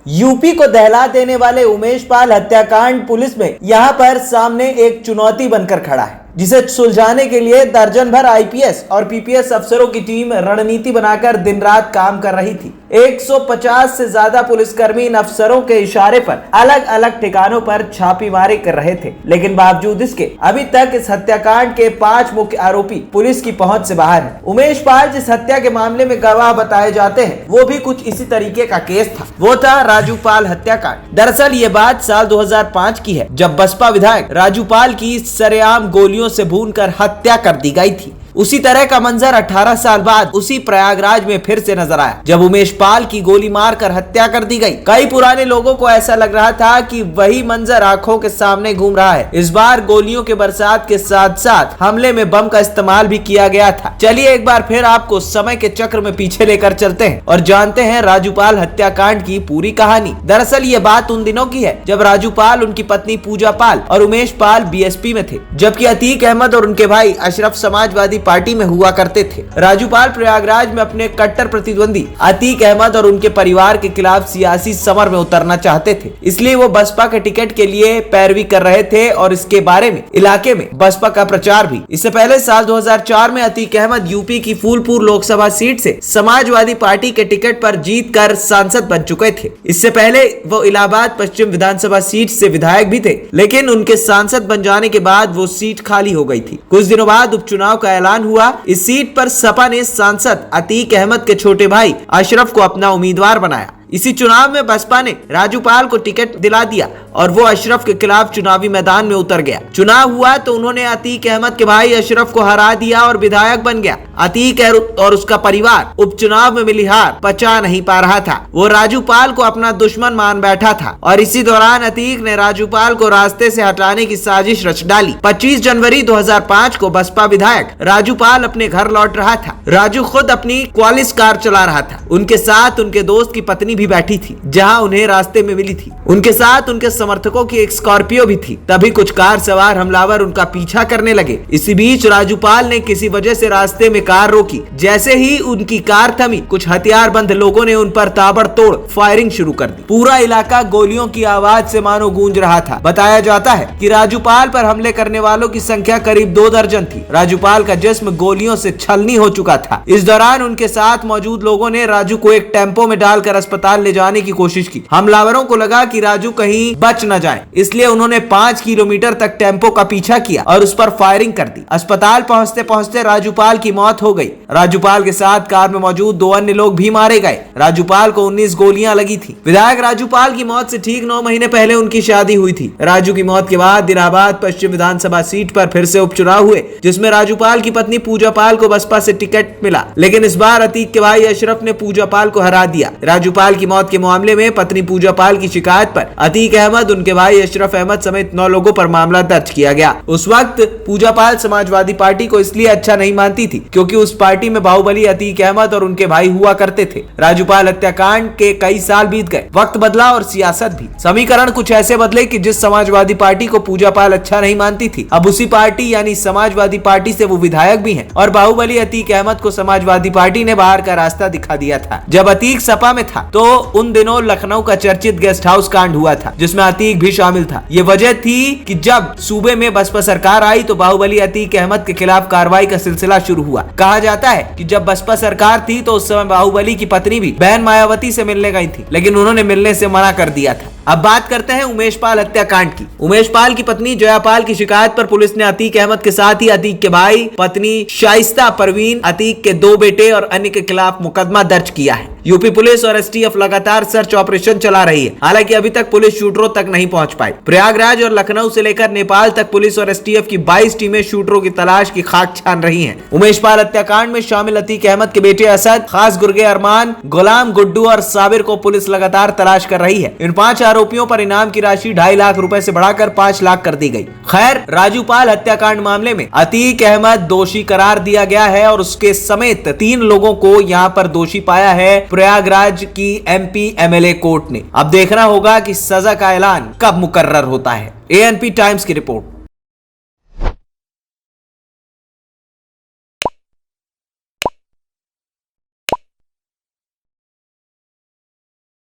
UP को दहला देने वाले उमेश पाल हत्याकांड पुलिस में यहां पर सामने एक चुनौती बनकर खड़ा है, जिसे सुलझाने के लिए दर्जन भर आईपीएस और पीपीएस अफसरों की टीम रणनीति बनाकर दिन रात काम कर रही थी। 150 से ज्यादा पुलिसकर्मी इन अफसरों के इशारे पर अलग अलग ठिकानों पर छापेमारी कर रहे थे, लेकिन बावजूद इसके अभी तक इस हत्याकांड के 5 मुख्य आरोपी पुलिस की पहुंच से बाहर हैं। उमेश पाल जिस हत्या के मामले में गवाह बताए जाते हैं, वो भी कुछ इसी तरीके का केस था। वो था राजू पाल हत्याकांड। दरअसल ये बात साल 2005 की है, जब बसपा विधायक राजू पाल की सरेआम गोलियों से भूनकर हत्या कर दी गई थी। उसी तरह का मंजर 18 साल बाद उसी प्रयागराज में फिर से नजर आया, जब उमेश पाल की गोली मारकर हत्या कर दी गई। कई पुराने लोगों को ऐसा लग रहा था कि वही मंजर आंखों के सामने घूम रहा है। इस बार गोलियों के बरसात के साथ साथ हमले में बम का इस्तेमाल भी किया गया था। चलिए एक बार फिर आपको समय के चक्र में पीछे लेकर चलते हैं और जानते हैं राजू पाल हत्याकांड की पूरी कहानी। दरअसल ये बात उन दिनों की है जब राजू पाल, उनकी पत्नी पूजा पाल और उमेश पाल बीएसपी में थे, जबकि अतीक अहमद और उनके भाई अशरफ समाजवादी पार्टी में हुआ करते थे। राजू पाल प्रयागराज में अपने कट्टर प्रतिद्वंदी अतीक अहमद और उनके परिवार के खिलाफ सियासी समर में उतरना चाहते थे, इसलिए वो बसपा के टिकट के लिए पैरवी कर रहे थे और इसके बारे में इलाके में बसपा का प्रचार भी। इससे पहले साल 2004 में अतीक अहमद यूपी की फूलपुर लोकसभा सीट से समाजवादी पार्टी के टिकट पर जीतकर सांसद बन चुके थे। इससे पहले वो इलाहाबाद पश्चिम विधानसभा सीट से विधायक भी थे, लेकिन उनके सांसद बन जाने के बाद वो सीट खाली हो गई थी। कुछ दिनों बाद उपचुनाव का ऐलान हुआ। इस सीट पर सपा ने सांसद अतीक अहमद के छोटे भाई अशरफ को अपना उम्मीदवार बनाया। इसी चुनाव में बसपा ने राजू पाल को टिकट दिला दिया और वो अशरफ के खिलाफ चुनावी मैदान में उतर गया। चुनाव हुआ तो उन्होंने अतीक अहमद के भाई अशरफ को हरा दिया और विधायक बन गया। अतीक और उसका परिवार उपचुनाव में मिली हार पचा नहीं पा रहा था। वो राजू पाल को अपना दुश्मन मान बैठा था और इसी दौरान अतीक ने राजू पाल को रास्ते से हटाने की साजिश रच डाली। 25 जनवरी 2005 को बसपा विधायक राजू पाल अपने घर लौट रहा था। राजू खुद अपनी क्वालिस कार चला रहा था। उनके साथ उनके दोस्त की पत्नी भी बैठी थी, जहां उन्हें रास्ते में मिली थी। उनके साथ उनके समर्थकों की एक स्कॉर्पियो भी थी। तभी कुछ कार सवार हमलावर उनका पीछा करने लगे। इसी बीच राजू पाल ने किसी वजह से रास्ते में कार रोकी। जैसे ही उनकी कार थमी, कुछ हथियारबंद लोगों ने उन पर ताबड़तोड़ फायरिंग शुरू कर दी। पूरा इलाका गोलियों की आवाज से मानो गूंज रहा था। बताया जाता है कि राजू पाल पर हमले करने वालों की संख्या करीब 2 दर्जन थी। राजू पाल का जिस्म गोलियों से छलनी हो चुका था। इस दौरान उनके साथ मौजूद लोगों ने राजू को एक टेम्पो में डालकर अस्पताल ले जाने की कोशिश की। हमलावरों को लगा कि राजू कहीं बच न जाए, इसलिए उन्होंने 5 किलोमीटर तक टेम्पो का पीछा किया और उस पर फायरिंग कर दी। अस्पताल पहुंचते पहुंचते राजू पाल की मौत हो गई। राजू पाल के साथ कार में मौजूद 2 अन्य लोग भी मारे गए। राजू पाल को 19 गोलियां लगी थी। विधायक राजू पाल की मौत से ठीक 9 महीने पहले उनकी शादी हुई थी। राजू की मौत के बाद इलाहाबाद पश्चिम विधानसभा सीट पर फिर से उपचुनाव हुए, जिसमें राजू पाल की पत्नी पूजा पाल को बसपा से टिकट मिला, लेकिन इस बार अतीक के भाई अशरफ ने पूजा पाल को हरा दिया। राजू पाल की मौत के मामले में पत्नी पूजा पाल की शिकायत पर अतीक अहमद, उनके भाई अशरफ अहमद समेत 9 लोगों पर मामला दर्ज किया गया। उस वक्त पूजा पाल समाजवादी पार्टी को इसलिए अच्छा नहीं मानती थी क्योंकि उस पार्टी में बाहुबली अतीक अहमद और उनके भाई हुआ करते थे। राजू पाल हत्याकांड के कई साल बीत गए, वक्त बदला और सियासत भी। समीकरण कुछ ऐसे बदले कि जिस समाजवादी पार्टी को पूजा पाल अच्छा नहीं मानती थी, अब उसी पार्टी यानी समाजवादी पार्टी से वो विधायक भी हैं और बाहुबली अतीक अहमद को समाजवादी पार्टी ने बाहर का रास्ता दिखा दिया था। जब अतीक सपा में था तो उन दिनों लखनऊ का चर्चित गेस्ट हाउस कांड हुआ था, जिसमें अतीक भी शामिल था। ये वजह थी कि जब सूबे में बसपा सरकार आई तो बाहुबली अतीक अहमद के खिलाफ कार्रवाई का सिलसिला शुरू हुआ। कहा जाता है कि जब बसपा सरकार थी तो उस समय बाहुबली की पत्नी भी बहन मायावती से मिलने गई थी, लेकिन उन्होंने मिलने से मना कर दिया था। अब बात करते हैं उमेश पाल हत्याकांड की। उमेश पाल की पत्नी जयापाल की शिकायत पर पुलिस ने अतीक अहमद के साथ ही अतीक के भाई, पत्नी शाइस्ता परवीन, अतीक के 2 बेटे और अन्य के खिलाफ मुकदमा दर्ज किया है। यूपी पुलिस और एसटीएफ लगातार सर्च ऑपरेशन चला रही है। हालांकि अभी तक पुलिस शूटरों तक नहीं पहुंच पाई। प्रयागराज और लखनऊ से लेकर नेपाल तक पुलिस और एसटीएफ की 22 टीमें शूटरों की तलाश की खाक छान रही हैं। उमेश पाल हत्याकांड में शामिल अतीक अहमद के बेटे असद, खास गुर्गे अरमान, गुलाम, गुड्डू और साबिर को पुलिस लगातार तलाश कर रही है। इन 5 आरोपियों पर इनाम की राशि 2.5 लाख रुपए से बढ़ाकर 5 लाख कर दी गई। खैर, राजू पाल हत्याकांड मामले में अतीक अहमद दोषी करार दिया गया है और उसके समेत 3 लोगों को यहाँ पर दोषी पाया है प्रयागराज की एमपी एमएलए कोर्ट ने। अब देखना होगा कि सजा का ऐलान कब मुकर्रर होता है। एएनपी टाइम्स की रिपोर्ट।